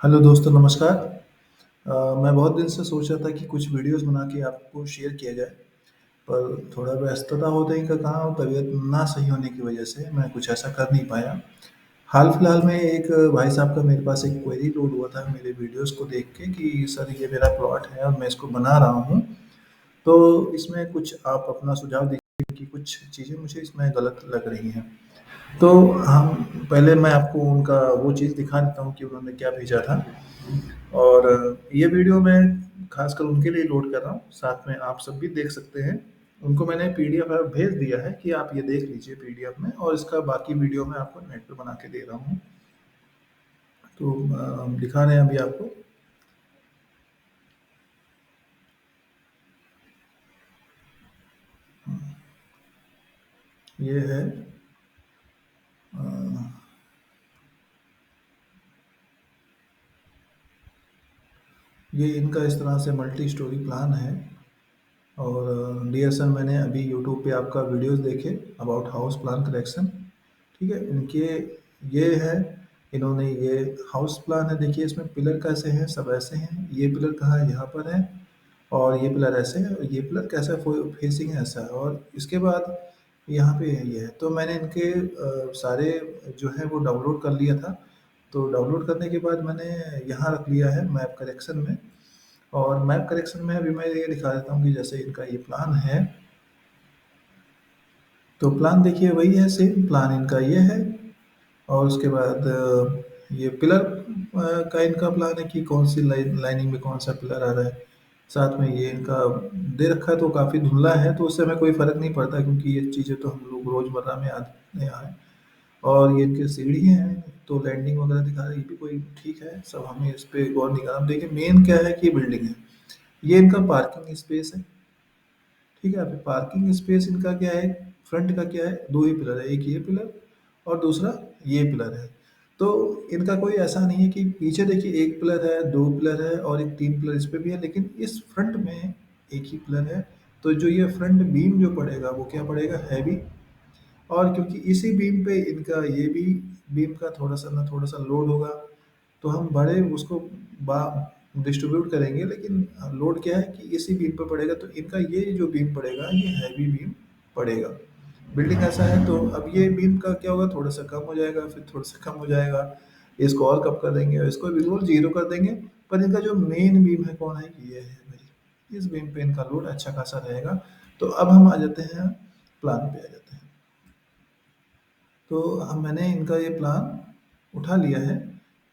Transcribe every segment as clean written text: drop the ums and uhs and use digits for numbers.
Hello दोस्तों नमस्कार। मैं बहुत दिन से सोच रहा था कि कुछ वीडियोस बना के आपको शेयर किया जाए, पर थोड़ा व्यस्तता होने के कारण और तबीयत ना सही होने की वजह से मैं कुछ ऐसा कर नहीं पाया। हाल-फिलहाल में एक भाई साहब का मेरे पास एक क्वेरी लोड हुआ था मेरे वीडियोस को देख के कि सर ये मेरा प्लॉट है और मैं इसको बना रहा हूँ, तो इसमें कुछ आप अपना सुझाव दीजिए कि कुछ चीज़ें मुझे इसमें गलत लग रही हैं। तो हम पहले मैं आपको उनका वो चीज़ दिखा देता हूँ कि उन्होंने क्या भेजा था। और ये वीडियो मैं खासकर उनके लिए लोड कर रहा हूँ, साथ में आप सब भी देख सकते हैं। उनको मैंने पीडीएफ भेज दिया है कि आप ये देख लीजिए पीडीएफ में, और इसका बाकी वीडियो मैं आपको नेट पे बना के दे रहा हूँ। तो हम दिखा रहे हैं अभी आपको। ये है अ, ये इनका इस तरह से मल्टी स्टोरी प्लान है। और डियर सर, मैंने अभी यूट्यूब पे आपका वीडियोस देखे अबाउट हाउस प्लान करेक्शन। ठीक है, इनके ये है, इन्होंने ये हाउस प्लान है। देखिए इसमें पिलर कैसे हैं, सब ऐसे हैं। ये पिलर कहाँ है, यहाँ पर है। और ये पिलर ऐसे है, और ये पिलर कैसा फेसिंग है, ऐसा है। और इसके बाद यहाँ पे ये है। तो मैंने इनके सारे जो है वो डाउनलोड कर लिया था। तो डाउनलोड करने के बाद मैंने यहाँ रख लिया है मैप करेक्शन में। और मैप करेक्शन में अभी मैं ये दिखा देता हूँ कि जैसे इनका ये प्लान है। तो प्लान देखिए वही है, सेम प्लान इनका ये है। और उसके बाद ये पिलर का इनका प्लान है कि कौन सी लाइनिंग में कौन सा पिलर आ रहा है। साथ में ये इनका दे रखा है, तो काफ़ी धुंधला है, तो उससे हमें कोई फ़र्क नहीं पड़ता क्योंकि ये चीज़ें तो हम लोग रोज़मर्रा में आते हैं। और ये इनकी सीढ़ी हैं, तो लैंडिंग वगैरह दिखा रहा है, ये भी कोई ठीक है, सब हमें इस पे गौर नहीं करना। अब देखिए मेन क्या है कि ये बिल्डिंग है, ये इनका पार्किंग स्पेस है। ठीक है, अभी पार्किंग स्पेस इनका क्या है, फ्रंट का क्या है, 2 ही पिलर है, एक ये पिलर और दूसरा ये पिलर है। तो इनका कोई ऐसा नहीं है कि पीछे देखिए 1 पिलर है, 2 पिलर है और एक 3 पिलर इस पे भी है, लेकिन इस फ्रंट में एक ही पिलर है। तो जो ये फ्रंट बीम जो पड़ेगा वो क्या पड़ेगा, हैवी। और क्योंकि इसी बीम पे इनका ये भी बीम का थोड़ा-सा ना थोड़ा-सा लोड होगा, तो हम बड़े उसको बा डिस्ट्रीब्यूट करेंगे, लेकिन लोड क्या है कि इसी बीम पे पड़ेगा, तो इनका ये जो बीम पड़ेगा ये हैवी बीम पड़ेगा। बिल्डिंग ऐसा है, तो अब ये बीम का क्या होगा, थोड़ा-सा कम हो जाएगा, फिर थोड़ा-सा कम हो जाएगा। इसको और कम कर देंगे और इसको बिल्कुल 0 कर देंगे। पर इनका जो मेन बीम है कौन है, ये है भाई। इस बीम पे इनका लोड अच्छा खासा रहेगा। तो अब हम आ जाते हैं, प्लान पे आ जाते हैं। तो अब मैंने इनका ये प्लान उठा लिया है।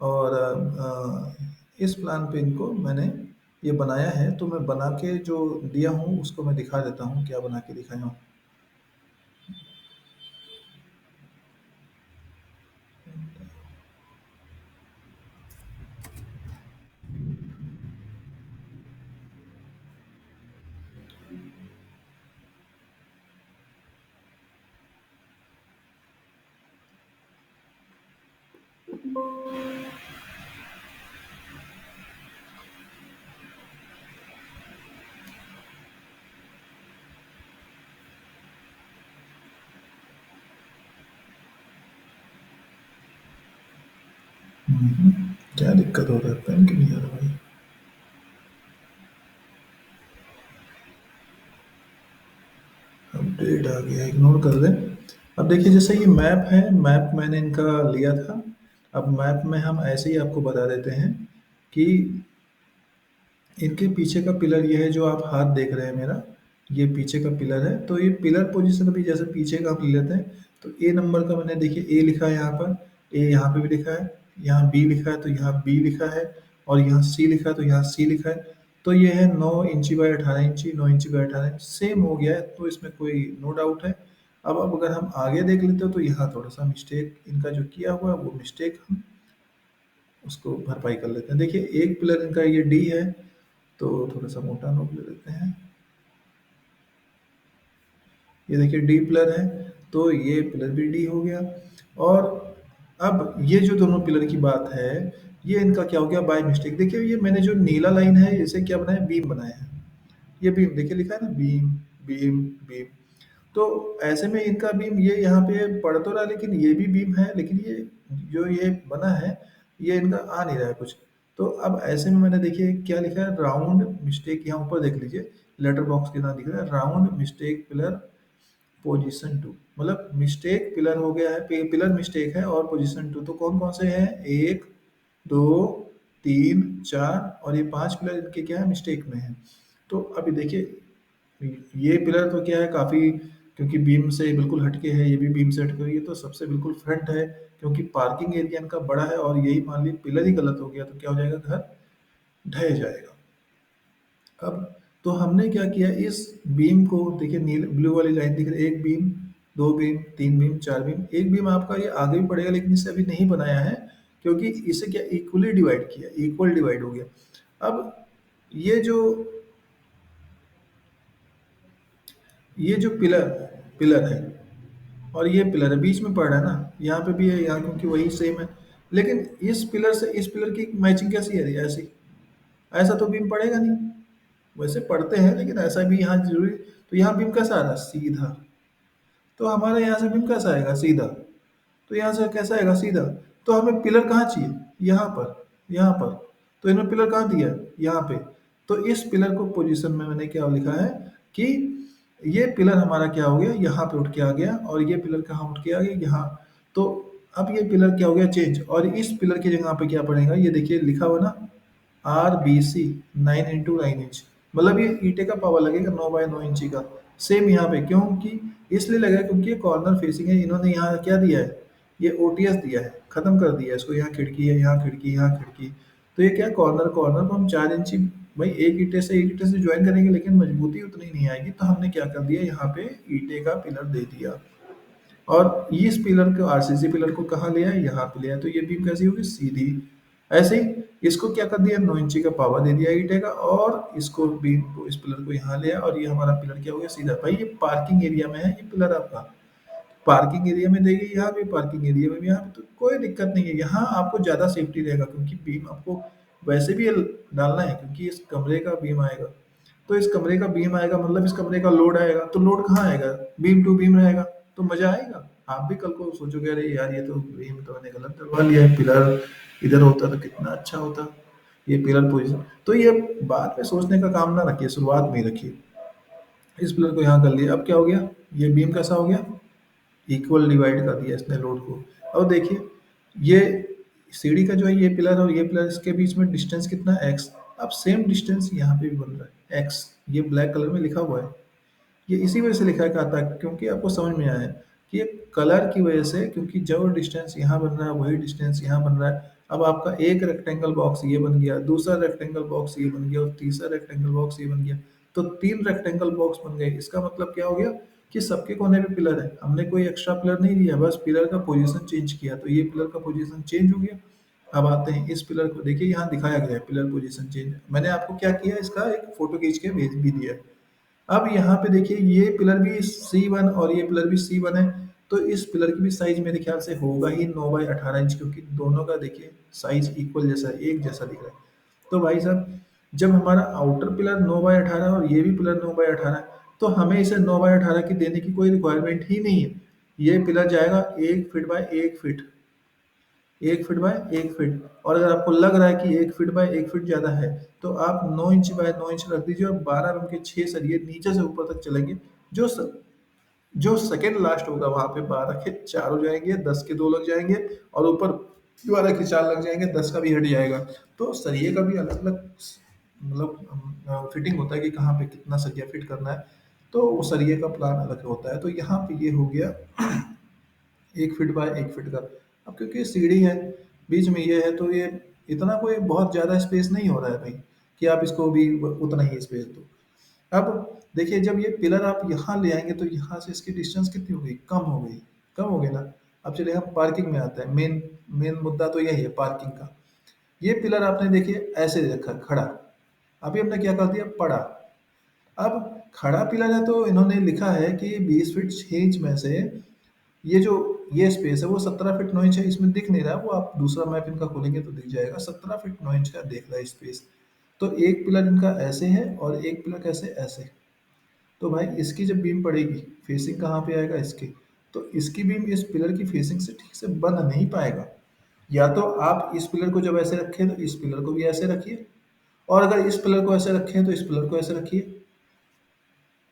और इस प्लान पे इनको मैंने ये बनाया है, तो मैं बना के जो दिया हूँ उसको मैं दिखा देता हूँ, क्या बना के दिखाया हूँ। क्या दिक्कत हो रहा है, पेन क्यों नहीं आ रहा भाई। अपडेट आ गया, इग्नोर कर दें। अब देखिए जैसे ये मैप है, मैप मैंने इनका लिया था। अब मैप में हम ऐसे ही आपको बता देते हैं कि इनके पीछे का पिलर ये है, जो आप हाथ देख रहे हैं मेरा, ये पीछे का पिलर है। तो ये पिलर पोजीशन भी जैसे पीछे का हम ले लेते हैं, तो ए नंबर का मैंने देखिए ए लिखा है यहाँ पर, ए यहाँ पे भी लिखा है, यहाँ बी लिखा है तो यहाँ बी लिखा है, और यहाँ सी लिखा है तो यहाँ सी लिखा है। तो ये है 9 इंची बाय 18 इंची, 9 इंची बाय 18 इंच, सेम हो गया है, तो इसमें कोई नो डाउट है। अब अगर हम आगे देख लेते हो तो यहाँ थोड़ा सा मिस्टेक इनका जो किया हुआ है, वो मिस्टेक हम उसको भरपाई कर लेते हैं। देखिए एक पिलर इनका ये डी है, तो थोड़ा-सा मोटा नोक ले लेते हैं। ये देखिए डी पिलर है, तो ये पिलर भी डी हो गया। और अब ये जो दोनों पिलर की बात है, ये इनका क्या हो गया बाय मिस्टेक। देखिए ये मैंने जो नीला लाइन है, इसे क्या बनाया, बीम बनाया है। ये बीम देखिए लिखा है ना, बीम, बीम, बीम। तो ऐसे में इनका बीम ये यहाँ पे पड़ तो रहा है, लेकिन ये भी बीम है, लेकिन ये जो ये बना है, ये इनका आ नहीं रहा है कुछ। तो अब ऐसे में मैंने देखिए क्या लिखा है, राउंड मिस्टेक, यहाँ ऊपर देख लीजिए लेटर बॉक्स के तरह दिख रहा है, राउंड मिस्टेक पिलर पोजीशन 2, मतलब मिस्टेक पिलर हो गया है, पिलर मिस्टेक है और पोजीशन 2, तो कौन कौन से हैं, 1 2 3 4 और ये 5 पिलर इनके क्या है, मिस्टेक में है। तो अभी देखिए ये पिलर तो क्या है काफ़ी, क्योंकि बीम से बिल्कुल हटके है, ये भी बीम से हटके हुई है, तो सबसे बिल्कुल फ्रंट है, क्योंकि पार्किंग एरिया इनका बड़ा है और यही मान ली पिलर ही गलत हो गया तो क्या हो जाएगा, घर ढह जाएगा। अब तो हमने क्या किया, इस बीम को देखिए, नील ब्लू वाली लाइन दिख रही है, एक बीम, दो बीम, तीन बीम, चार बीम, एक बीम आपका ये आगे भी पड़ेगा लेकिन इसे अभी नहीं बनाया है, क्योंकि इसे क्या इक्वली डिवाइड किया, इक्वल डिवाइड हो गया। अब ये जो ये जो पिलर पिलर है और ये पिलर है, बीच में पड़ रहा है ना, यहाँ पे भी है, यहाँ क्योंकि वही सेम है, लेकिन इस पिलर से इस पिलर की मैचिंग कैसी है, ऐसी, ऐसा तो बीम पड़ेगा नहीं, वैसे पढ़ते हैं लेकिन ऐसा भी यहाँ जरूरी, तो यहाँ बीम कैसा आ रहा है, सीधा, तो हमारे यहाँ से बीम कैसा आएगा, सीधा, तो यहाँ से कैसा आएगा, सीधा, तो हमें पिलर कहाँ चाहिए, यहाँ पर, यहाँ पर, तो इन्होंने पिलर कहाँ दिया है, यहाँ पे, तो इस पिलर को पोजीशन में मैंने क्या लिखा है कि ये पिलर हमारा क्या हो गया, यहाँ पे उठ के आ गया और ये पिलर कहाँ उठ के आ गया, यहाँ, तो अब ये पिलर क्या हो गया, चेंज, और इस पिलर की जगह पे क्या पड़ेगा, ये देखिए लिखा हुआ ना, RBC 9x9 इंच, मतलब ये ईंटे का पावर लगेगा 9x9 इंची का, सेम यहाँ पे, क्योंकि इसलिए लगा क्योंकि ये कॉर्नर फेसिंग है, इन्होंने यहाँ क्या दिया है, ये OTS दिया है, खत्म कर दिया है इसको, यहाँ खिड़की है, यहाँ खिड़की, यहाँ खिड़की, तो ये क्या कॉर्नर, कॉर्नर को हम 4 इंची, भाई एक ईंटे से ज्वाइन करेंगे लेकिन मजबूती उतनी नहीं आएगी, तो हमने क्या कर दिया, यहाँ पे ईंटे का पिलर दे दिया, और इस पिलर को, RCC पिलर को कहाँ लिया है, यहाँ पे लिया है, तो ये बीम कैसी होगी, सीधी, ऐसे ही इसको क्या कर दिया, 9 इंची का पावर दे दिया ईंटे का, और इसको बीम को, इस पिलर को यहाँ लिया, और ये हमारा पिलर क्या हो गया, सीधा, भाई ये पार्किंग एरिया में है ये पिलर आपका, पार्किंग एरिया में देगी, यहाँ भी पार्किंग एरिया में भी, यहाँ पे तो कोई दिक्कत नहीं है, यहाँ आपको ज़्यादा सेफ्टी रहेगा, क्योंकि बीम आपको वैसे भी ये डालना है, क्योंकि इस कमरे का बीम आएगा, तो इस कमरे का बीम आएगा मतलब इस कमरे का लोड आएगा, तो लोड कहाँ आएगा, बीम टू बीम रहेगा, तो मजा आएगा, आप भी कल को सोचोगे अरे यार ये तो बीम तो मैंने गलत डलवा लिया है, पिलर इधर होता तो कितना अच्छा होता, ये पिलर पोजिशन, तो ये बाद में सोचने का काम ना रखिए, शुरुआत में ही रखिए, इस पिलर को यहाँ कर लिया, अब क्या हो गया, ये बीम कैसा हो गया, इक्वल डिवाइड कर दिया इसने लोड को। अब देखिए ये सीढ़ी का जो है ये पिलर और ये पिलर, इसके बीच में डिस्टेंस कितना है, एक्स, अब सेम डिस्टेंस यहाँ पे भी बन रहा है एक्स, ये ब्लैक कलर में लिखा हुआ है, ये इसी वजह से लिखा है, कहता है क्योंकि आपको समझ में आया है कि ये कलर की वजह से, क्योंकि जो डिस्टेंस यहाँ बन रहा है वही डिस्टेंस यहाँ बन रहा है, अब आपका एक रेक्टेंगल बॉक्स ये बन गया, दूसरा रेक्टेंगल बॉक्स ये बन गया और तीसरा रेक्टेंगल बॉक्स ये बन गया, तो 3 रेक्टेंगल बॉक्स बन गए, इसका मतलब क्या हो गया कि सबके कोने पे पिलर है, हमने कोई एक्स्ट्रा पिलर नहीं लिया, बस पिलर का पोजीशन चेंज किया, तो ये पिलर का पोजीशन चेंज हो गया। अब आते हैं इस पिलर को, देखिए यहाँ दिखाया गया है पिलर पोजीशन चेंज, मैंने आपको क्या किया, इसका एक फोटो खींच के भेज भी दिया है। अब यहाँ पे देखिए ये पिलर भी C1 और ये पिलर भी C1 है, तो इस पिलर की भी साइज मेरे ख्याल से होगा ही 9x18 इंच, क्योंकि दोनों का देखिए साइज इक्वल जैसा है, एक जैसा दिख रहा है। तो भाई साहब जब हमारा आउटर पिलर 9x18 और ये भी पिलर 9x18 है, तो हमें इसे 9x18 की देने की कोई रिक्वायरमेंट ही नहीं है, ये पिलर जाएगा 1 feet by 1 feet, 1 feet by 1 feet, और अगर आपको लग रहा है कि 1 फीट बाय 1 फीट ज़्यादा है, तो आप 9 इंच बाय 9 इंच रख दीजिए और 12 mm के 6 सरिये नीचे से ऊपर तक चलेंगे, जो जो सेकेंड लास्ट होगा वहां पे 12 के 4 हो जाएंगे, 10 के 2 लग जाएंगे, और ऊपर 12 के 4 लग जाएंगे, 10 का भी हट जाएगा, तो सरिये का भी अलग अलग मतलब फिटिंग होता है कि कहाँ पे कितना सरिया फिट करना है, तो वो सरिये का प्लान अलग होता है, तो यहाँ पे ये हो गया 1 फीट बाय 1 फीट का। अब क्योंकि सीढ़ी है, बीच में ये है, तो ये इतना कोई बहुत ज़्यादा स्पेस नहीं हो रहा है भाई, कि आप इसको भी उतना ही स्पेस दो। अब देखिए जब ये पिलर आप यहाँ ले आएंगे तो यहाँ से इसकी डिस्टेंस कितनी हो गई, कम हो गई, कम हो गई ना। अब चलिए हम पार्किंग में आते हैं, मेन मेन मुद्दा तो यही है पार्किंग का। ये पिलर आपने देखिए ऐसे रखा खड़ा, अभी हमने क्या कर दिया, पड़ा। अब खड़ा पिलर है तो इन्होंने लिखा है कि 20 फीट 6 इंच में से ये जो ये स्पेस है वो 17 फीट 9 इंच है, इसमें दिख नहीं रहा है, वो आप दूसरा मैप इनका खोलेंगे तो दिख जाएगा, 17 फीट 9 इंच का देख रहा है स्पेस। तो एक पिलर इनका ऐसे है और एक पिलर कैसे, ऐसे, तो भाई इसकी जब बीम पड़ेगी, फेसिंग कहाँ पे आएगा, इसके, तो इसकी बीम इस पिलर की फेसिंग से ठीक से बन नहीं पाएगा, या तो आप इस पिलर को जब ऐसे रखें तो इस पिलर को भी ऐसे रखिए, और अगर इस पिलर को ऐसे रखें तो इस पिलर को ऐसे रखिए।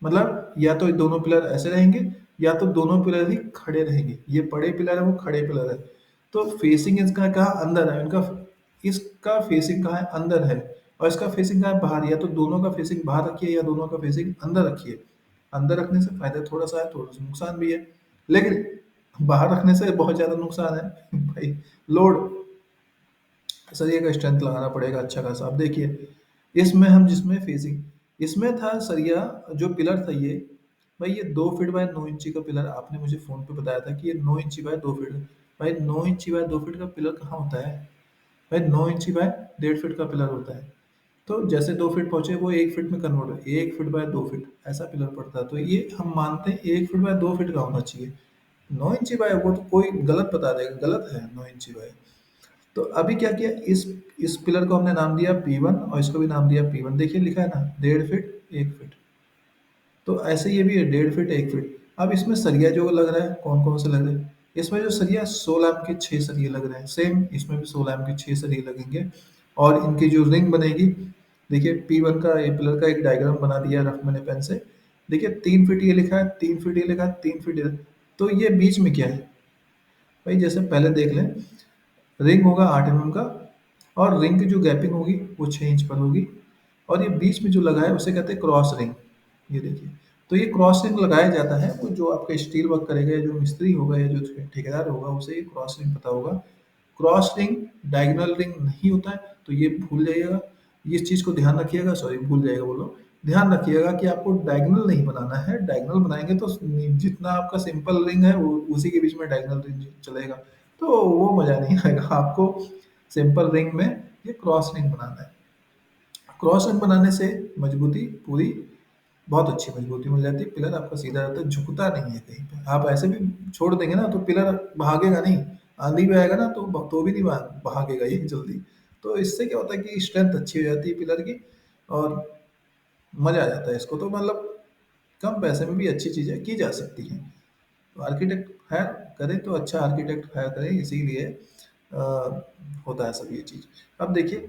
मतलब या तो दोनों पिलर ऐसे रहेंगे, या तो दोनों पिलर ही खड़े रहेंगे। ये बड़े पिलर है, वो खड़े पिलर है। तो फेसिंग इसका कहाँ अंदर है, इनका इसका फेसिंग कहाँ है, अंदर है। और इसका फेसिंग कहाँ है, बाहर। या तो दोनों का फेसिंग बाहर रखिए या दोनों का फेसिंग अंदर रखिए। अंदर रखने से फायदा थोड़ा सा है, थोड़ा सा नुकसान भी है। लेकिन बाहर रखने से बहुत ज्यादा नुकसान है भाई। लोड, सरिये का स्ट्रेंथ लगाना पड़ेगा अच्छा खासा। अब देखिए, इसमें हम जिसमें फेसिंग, इसमें था सरिया, जो पिलर था ये, भाई ये 2 फीट बाय 9 इंची का पिलर। आपने मुझे फोन पे बताया था कि ये 9 इंची बाय 2 फीट। भाई 9 इंची बाय 2 फीट का पिलर कहाँ होता है? भाई 9 इंची बाय 1.5 फीट का पिलर होता है। तो जैसे 2 फीट पहुंचे वो 1 फीट में कन्वर्ट हो, 1 फीट बाय 2 फीट ऐसा पिलर पड़ता है। तो ये हम मानते हैं 1 फीट बाय 2 फीट का होना चाहिए। 9 इंची बाय, वो तो कोई गलत बता देगा, गलत है 9 इंची बाय। तो अभी क्या किया, इस पिलर को हमने नाम दिया P1 और इसको भी नाम दिया P1। देखिए लिखा है ना 1.5 फीट 1 फीट। तो ऐसे ये भी है 1.5 फीट 1 फीट। अब इसमें सरिया जो लग रहा है, कौन कौन से लग रहे हैं? इसमें जो सरिया 16 एम के 6 सरिये लग रहे हैं। सेम इसमें भी 16 एम के 6 सरिये लगेंगे। और इनकी जो रिंग बनेगी, देखिए P1 का, ये पिलर का एक डायग्राम बना दिया रफ मैंने पेन से। देखिए 3 फीट ये लिखा है, 3 फीट ये लिखा है, 3 फीट ये। तो ये बीच में क्या है भाई? जैसे पहले देख लें, रिंग होगा 8 mm का, और रिंग की जो गैपिंग होगी वो 6 इंच पर होगी। और ये बीच में जो लगा है उसे कहते हैं क्रॉस रिंग। ये देखिए, तो ये क्रॉस रिंग लगाया जाता है, वो जो आपका स्टील वर्क करेगा या जो मिस्त्री होगा या जो ठेकेदार होगा उसे ये क्रॉस रिंग पता होगा। क्रॉस रिंग डायगोनल रिंग नहीं होता है, तो ये भूल जाइएगा। इस चीज को ध्यान रखिएगा, सॉरी भूल जाइएगा बोलो, ध्यान रखिएगा कि आपको डायगोनल नहीं बनाना है। डायगोनल बनाएंगे तो जितना आपका सिंपल रिंग है वो उसी के बीच में डायगोनल रिंग चलेगा, तो वो मजा नहीं आएगा आपको। सिंपल रिंग में ये क्रॉस रिंग बनाना है। क्रॉस रिंग बनाने से मजबूती पूरी, बहुत अच्छी मजबूती मिल जाती है। पिलर आपका सीधा रहता है, झुकता नहीं है कहीं पे। आप ऐसे भी छोड़ देंगे ना तो पिलर भागेगा नहीं। आंधी भी आएगा ना तो भी नहीं भागेगा ये जल्दी। तो इससे क्या होता है कि स्ट्रेंथ अच्छी हो जाती है पिलर की, और मजा आ जाता है इसको। तो मतलब कम पैसे में भी अच्छी चीजें की जा सकती हैं। तो आर्किटेक्ट हायर करें तो अच्छा आर्किटेक्ट हायर करें, इसीलिए अ, होता है सब ये चीज़। अब देखिए,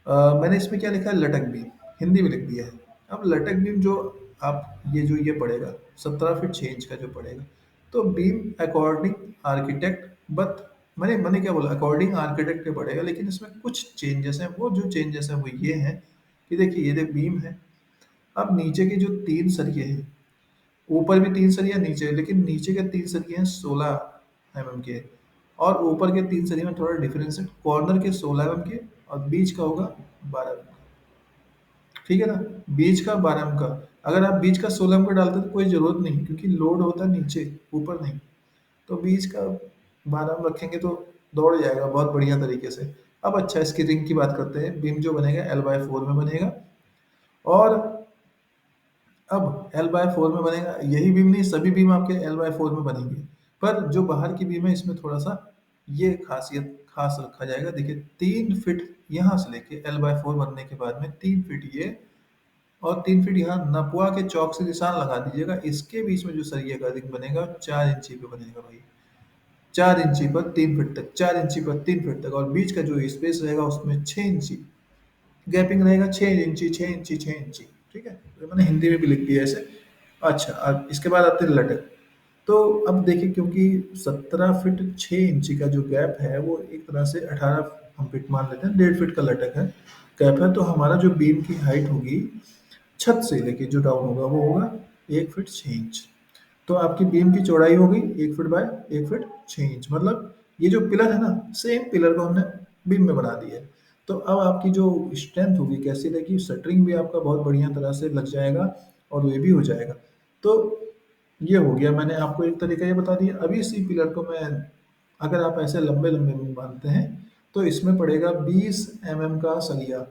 मैंने इसमें क्या लिखा है, लटक बीम, हिंदी में लिख दिया है। अब लटक बीम जो आप ये पड़ेगा 17 फीट 6 इंच का जो पड़ेगा, तो बीम अकॉर्डिंग आर्किटेक्ट, बट मैंने क्या बोला, अकॉर्डिंग आर्किटेक्ट के पड़ेगा। लेकिन इसमें कुछ चेंजेस हैं, वो जो चेंजेस हैं वो ये हैं कि देखिए ये बीम है। अब नीचे के जो 3 सरिये हैं, ऊपर भी 3 सरिया नीचे, लेकिन नीचे के 3 सरिये हैं 16 mm के, और ऊपर के 3 सरिये में थोड़ा डिफरेंस है। कॉर्नर के 16 mm के, और बीच का होगा 12 mm का। ठीक है ना? बीच का 12 mm का। अगर आप बीच का 16 mm का डालते तो कोई जरूरत नहीं, क्योंकि लोड होता है नीचे, ऊपर नहीं। तो बीच का 12 mm रखेंगे तो दौड़ जाएगा बहुत बढ़िया तरीके से। अब अच्छा, इसकी रिंग की बात करते हैं। बीम जो बनेगा L/4 में बनेगा। और अब L/4 में बनेगा, यही बीम नहीं, सभी बीम आपके L/4 में बनेंगे। पर जो बाहर की बीम है इसमें थोड़ा सा ये खासियत खास रखा जाएगा। देखिए 3 फीट यहाँ से लेके L/4 बनने के बाद में 3 फीट ये, और 3 फीट यहाँ नपुआ के चौक से निशान लगा दीजिएगा। इसके बीच में जो सरिया का रिंग बनेगा 4 इंची पे बनेगा भाई। 4 इंची पर 3 फीट तक, 4 इंची पर 3 फीट तक, और बीच का जो स्पेस रहेगा उसमें 6 इंची गैपिंग रहेगा। 6 इंची 6 इंची 6 इंची। ठीक है, तो मैंने हिंदी में भी लिख दिया ऐसे। अच्छा, अब इसके बाद आते हैं लटक। तो अब देखिए, क्योंकि 17 फीट 6 इंची का जो गैप है वो एक तरह से 18 हम फीट मान लेते हैं, 1.5 फीट का लटक है, गैप है। तो हमारा जो बीम की हाइट होगी छत से लेके जो डाउन होगा वो होगा 1 फीट 6 इंच। तो आपकी बीम की चौड़ाई हो गई 1 फीट बाय 1 फीट 6 इंच। मतलब ये जो पिलर है ना, सेम पिलर को हमने बीम में बना दिया है। तो अब आपकी जो स्ट्रेंथ होगी कैसी रहेगी, शटरिंग भी आपका बहुत बढ़िया तरह से लग जाएगा, और ये भी हो जाएगा। तो ये हो गया, मैंने आपको एक तरीका ये बता दिया। अभी इसी पिलर को मैं, अगर आप ऐसे लंबे लंबे में बांधते हैं, तो इसमें पड़ेगा 20 mm का सरिया।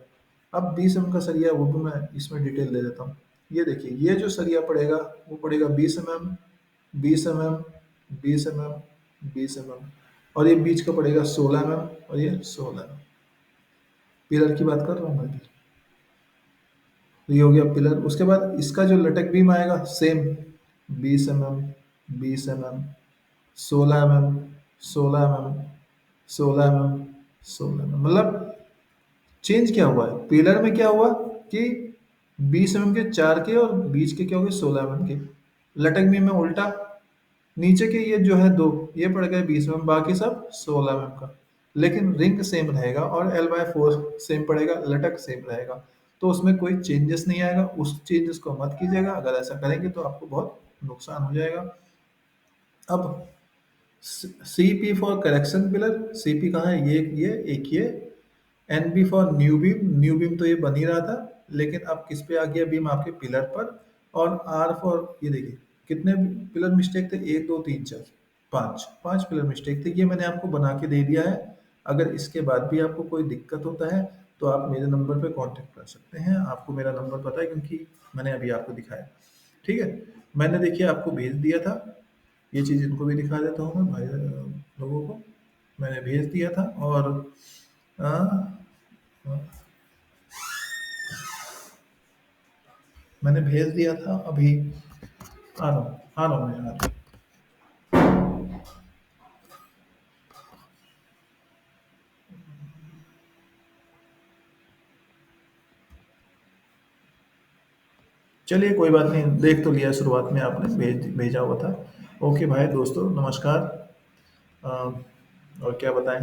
अब 20 mm का सरिया वो भी मैं इसमें डिटेल दे देता हूँ। ये देखिए, ये जो सरिया पड़ेगा वो पड़ेगा 20 mm, 20 mm, 20 mm, 20 mm, और ये बीच का पड़ेगा 16 mm, और ये 16 mm। पिलर की बात कर रहा हूँ मैं अभी। तो ये हो गया पिलर। उसके बाद इसका जो लटक बीम आएगा same 20 mm, 20 mm, 16 mm, 16 mm, 16 mm, 16 mm मतलब चेंज क्या हुआ है पिलर में, क्या हुआ कि 20 mm के चार के और बीच के क्या हो गए 16 mm के। लटक में उल्टा, नीचे के ये जो है दो, ये पड़ गए 20 mm, बाकी सब 16 mm का। लेकिन रिंग सेम रहेगा और L/4 सेम पड़ेगा, लटक सेम रहेगा। तो उसमें कोई चेंजेस नहीं आएगा, उस चेंजेस को मत कीजिएगा। अगर ऐसा करेंगे तो आपको बहुत नुकसान हो जाएगा। अब CP for correction pillar, CP कहाँ है, ये एक ये। NB for new beam, new beam तो ये बन ही रहा था, लेकिन अब किस पे आ गया बीम, आपके पिलर पर। और R फॉर, ये देखिए कितने पिलर मिस्टेक थे, 1 2 3 4 5, 5 पिलर मिस्टेक थे। ये मैंने आपको बना के दे दिया है। अगर इसके बाद भी आपको कोई दिक्कत होता है तो आप मेरे नंबर पे कांटेक्ट कर सकते हैं। आपको मेरा नंबर पता है क्योंकि मैंने अभी आपको दिखाया। ठीक है, मैंने देखिए आपको भेज दिया था। ये चीज़ इनको भी दिखा देता हूँ मैं भाई लोगों को। मैंने भेज दिया था और आ, मैंने भेज दिया था अभी। आ रहा हूँ मैं यार। चलिए कोई बात नहीं, देख तो लिया शुरुआत में आपने भेजा हुआ था। ओके भाई दोस्तों, नमस्कार। और क्या बताएं।